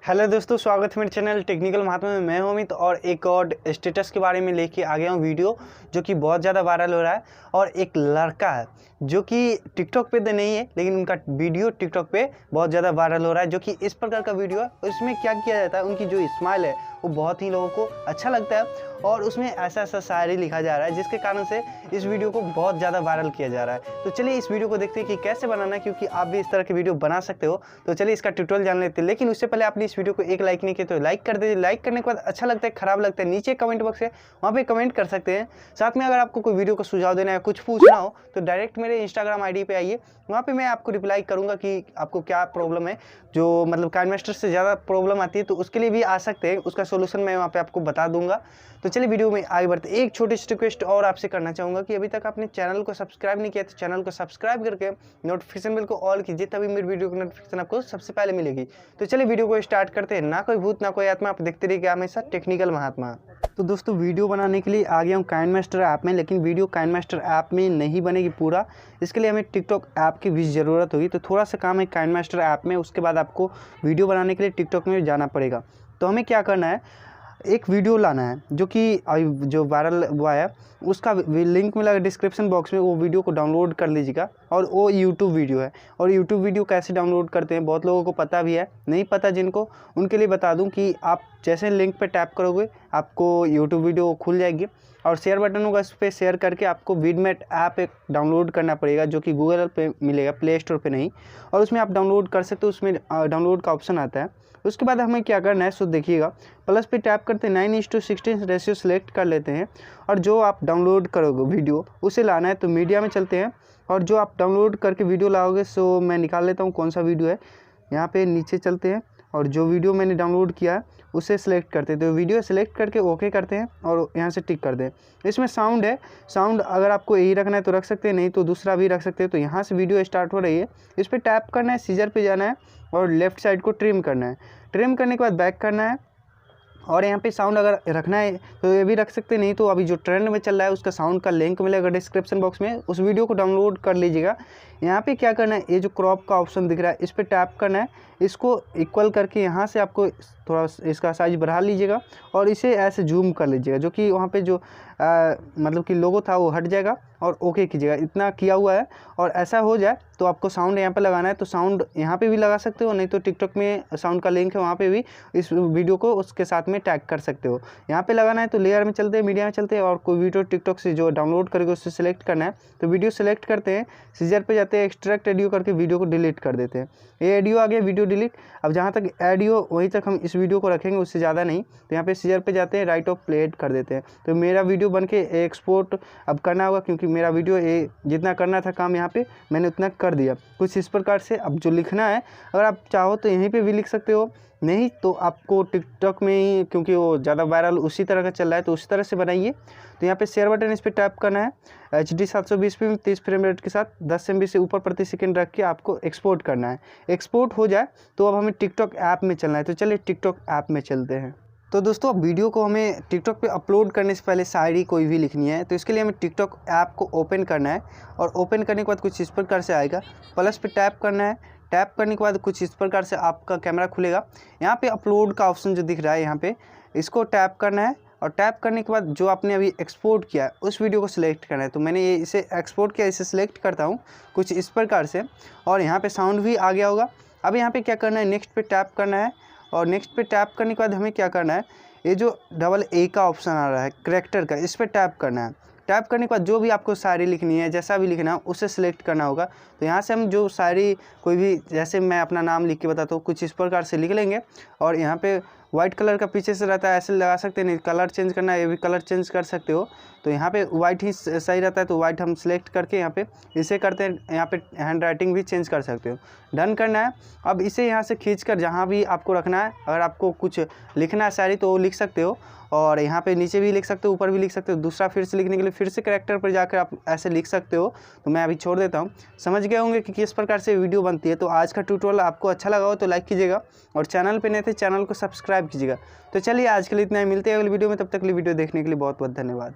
Hello दोस्तों, स्वागत है मेरे चैनल टेक्निकल महात्मा में। मैं हूं अमित और एक और स्टेटस के बारे में लेके आ गया हूं वीडियो जो कि बहुत ज़्यादा वायरल हो रहा है। और एक लड़का है जो कि टिकटॉक पे तो नहीं है, लेकिन उनका वीडियो टिकटॉक पे बहुत ज़्यादा वायरल हो रहा है। जो कि इस प्रकार का वीडियो है, उसमें क्या किया जाता है, उनकी जो स्माइल है वो बहुत ही लोगों को अच्छा लगता है और उसमें ऐसा ऐसा शायरी लिखा जा रहा है जिसके कारण से इस वीडियो को बहुत ज़्यादा वायरल किया जा रहा है। तो चलिए इस वीडियो को देखते हैं कि कैसे बनाना है, क्योंकि आप भी इस तरह के वीडियो बना सकते हो। तो चलिए इसका ट्यूटोरियल जान लेते हैं, लेकिन उससे पहले आपने इस वीडियो को एक लाइक नहीं किया तो लाइक कर दीजिए। लाइक करने के बाद अच्छा लगता है, खराब लगता है, नीचे कमेंट बॉक्स है, वहाँ पे कमेंट कर सकते हैं। साथ में अगर आपको कोई वीडियो का सुझाव देना है, कुछ पूछना हो तो डायरेक्ट मेरे इंस्टाग्राम आईडी पे आइए, वहाँ पे मैं आपको रिप्लाई करूँगा कि आपको क्या प्रॉब्लम है। जो मतलब काइनमास्टर से ज़्यादा प्रॉब्लम आती है तो उसके लिए भी आ सकते हैं, उसका सोल्यूशन मैं वहाँ पे आपको बता दूंगा। तो चलिए वीडियो में आगे बढ़ते। एक छोटी सी रिक्वेस्ट और आपसे करना चाहूँगा कि अभी तक आपने चैनल को सब्सक्राइब नहीं किया तो चैनल को सब्सक्राइब करके नोटिफिकेशन बेल को ऑल कीजिए, तभी मेरी वीडियो की नोटिफिकेशन आपको सबसे पहले मिलेगी। तो चलिए वीडियो को स्टार्ट करते हैं। ना कोई भूत ना कोई आत्मा, आप देखते रहिए हमेशा टेक्निकल महात्मा। तो दोस्तों वीडियो बनाने के लिए आ गया हूँ काइनमास्टर ऐप में, लेकिन वीडियो काइनमास्टर ऐप में नहीं बनेगी पूरा, इसके लिए हमें टिकटॉक ऐप की भी ज़रूरत होगी। तो थोड़ा सा काम है काइनमास्टर ऐप में, उसके बाद आपको वीडियो बनाने के लिए टिकटॉक में जाना पड़ेगा। तो हमें क्या करना है, एक वीडियो लाना है जो कि जो वायरल हुआ है, उसका लिंक मिला डिस्क्रिप्शन बॉक्स में, वो वीडियो को डाउनलोड कर लीजिएगा। और वो यूट्यूब वीडियो है, और यूट्यूब वीडियो कैसे डाउनलोड करते हैं बहुत लोगों को पता भी है, नहीं पता जिनको, उनके लिए बता दूं कि आप जैसे लिंक पे टैप करोगे आपको यूट्यूब वीडियो खुल जाएगी, और शेयर बटन होगा, उस पर शेयर करके आपको वीडमेट ऐप एक डाउनलोड करना पड़ेगा, जो कि गूगल पे मिलेगा, प्ले स्टोर पे नहीं। और उसमें आप डाउनलोड कर सकते हो, उसमें डाउनलोड का ऑप्शन आता है। उसके बाद हमें क्या करना है, सो देखिएगा प्लस पे टैप करते हैं, 9:16 रेशियो सेलेक्ट कर लेते हैं, और जो आप डाउनलोड करोगे वीडियो उसे लाना है। तो मीडिया में चलते हैं, और जो आप डाउनलोड करके वीडियो लाओगे, सो मैं निकाल लेता हूँ कौन सा वीडियो है। यहाँ पे नीचे चलते हैं, और जो वीडियो मैंने डाउनलोड किया है उसे सिलेक्ट करते हैं। तो वीडियो सेलेक्ट करके ओके करते हैं और यहाँ से टिक कर दें। इसमें साउंड है, साउंड अगर आपको यही रखना है तो रख सकते हैं, नहीं तो दूसरा भी रख सकते हैं। तो यहाँ से वीडियो स्टार्ट हो रही है, इस पर टैप करना है, सीजर पे जाना है और लेफ्ट साइड को ट्रिम करना है। ट्रिम करने के बाद बैक करना है, और यहाँ पे साउंड अगर रखना है तो ये भी रख सकते हैं, नहीं तो अभी जो ट्रेंड में चल रहा है उसका साउंड का लिंक मिलेगा डिस्क्रिप्शन बॉक्स में, उस वीडियो को डाउनलोड कर लीजिएगा। यहाँ पे क्या करना है, ये जो क्रॉप का ऑप्शन दिख रहा है इस पर टैप करना है, इसको इक्वल करके यहाँ से आपको थोड़ा इसका साइज बढ़ा लीजिएगा और इसे ऐसे जूम कर लीजिएगा, जो कि वहाँ पे जो मतलब कि लोगो था वो हट जाएगा, और ओके कीजिएगा। इतना किया हुआ है, और ऐसा हो जाए तो आपको साउंड यहाँ पे लगाना है। तो साउंड यहाँ पे भी लगा सकते हो, नहीं तो टिकटॉक में साउंड का लिंक है, वहाँ पे भी इस वीडियो को उसके साथ में टैग कर सकते हो। यहाँ पे लगाना है तो लेयर में चलते हैं, मीडिया में चलते हैं, और कोई वीडियो टिकटॉक से जो डाउनलोड करेंगे उससे सिलेक्ट करना है। तो वीडियो सेलेक्ट करते हैं, सीजर पे जाते हैं, एक्सट्रैक्ट ऑडियो करके वीडियो को डिलीट कर देते हैं। ये ऑडियो आ गया, वीडियो डिलीट। अब जहाँ तक ऑडियो वहीं तक हम इस वीडियो को रखेंगे, उससे ज़्यादा नहीं। तो यहाँ पे सीजर पे जाते हैं, राइट ऑफ प्ले कर देते हैं। तो मेरा वीडियो बन के एक्सपोर्ट अब करना होगा, क्योंकि मेरा वीडियो ये जितना करना था काम यहाँ पे मैंने उतना कर दिया। कुछ इस प्रकार से अब जो लिखना है, अगर आप चाहो तो यहीं पे भी लिख सकते हो, नहीं तो आपको टिकटॉक में ही, क्योंकि वो ज़्यादा वायरल उसी तरह का चल रहा है, तो उसी तरह से बनाइए। तो यहाँ पे शेयर बटन, इस पर टैप करना है, HD 720p में 30 फ्रेम रेट के साथ 10 MB से ऊपर प्रति सेकंड रख के आपको एक्सपोर्ट करना है। एक्सपोर्ट हो जाए तो अब हमें टिकटॉक ऐप में चलना है। तो चलिए टिकटॉक ऐप में चलते हैं। तो दोस्तों अब वीडियो को हमें टिकटॉक पे अपलोड करने से पहले शायरी कोई भी लिखनी है, तो इसके लिए हमें टिकटॉक ऐप को ओपन करना है, और ओपन करने के बाद कुछ इस प्रकार से आएगा, प्लस पे टैप करना है। टैप करने के बाद कुछ इस प्रकार से आपका कैमरा खुलेगा। यहाँ पे अपलोड का ऑप्शन जो दिख रहा है, यहाँ पे इसको टैप करना है, और टैप करने के बाद जो आपने अभी एक्सपोर्ट किया उस वीडियो को सिलेक्ट करना है। तो मैंने ये इसे एक्सपोर्ट किया, इसे सिलेक्ट करता हूँ कुछ इस प्रकार से, और यहाँ पे साउंड भी आ गया होगा। अब यहाँ पे क्या करना है, नेक्स्ट पे टैप करना है, और नेक्स्ट पे टैप करने के बाद हमें क्या करना है, ये जो AA का ऑप्शन आ रहा है करैक्टर का, इस पर टैप करना है। टैप करने के बाद जो भी आपको शायरी लिखनी है, जैसा भी लिखना है उसे सिलेक्ट करना होगा। तो यहाँ से हम जो शायरी कोई भी, जैसे मैं अपना नाम लिख के बताता हूँ, कुछ इस प्रकार से लिख लेंगे, और यहाँ पे वाइट कलर का पीछे से रहता है, ऐसे लगा सकते हैं, नहीं कलर चेंज करना है ये भी कलर चेंज कर सकते हो। तो यहाँ पे वाइट ही सही रहता है, तो वाइट हम सिलेक्ट करके यहाँ पे इसे करते हैं। यहाँ पे हैंड राइटिंग भी चेंज कर सकते हो, डन करना है। अब इसे यहाँ से खींचकर जहाँ भी आपको रखना है, अगर आपको कुछ लिखना है शायरी तो वो लिख सकते हो, और यहाँ पे नीचे भी लिख सकते हो, ऊपर भी लिख सकते हो। दूसरा फिर से लिखने के लिए फिर से करैक्टर पर जाकर आप ऐसे लिख सकते हो। तो मैं अभी छोड़ देता हूँ। समझ गए होंगे कि किस प्रकार से वीडियो बनती है। तो आज का ट्यूटोरियल आपको अच्छा लगा हो तो लाइक कीजिएगा, और चैनल पे नए थे चैनल को सब्सक्राइब कीजिएगा। तो चलिए आज के लिए इतना ही, मिलते हैं अगली वीडियो में, तब तक के लिए वीडियो देखने के लिए बहुत बहुत धन्यवाद।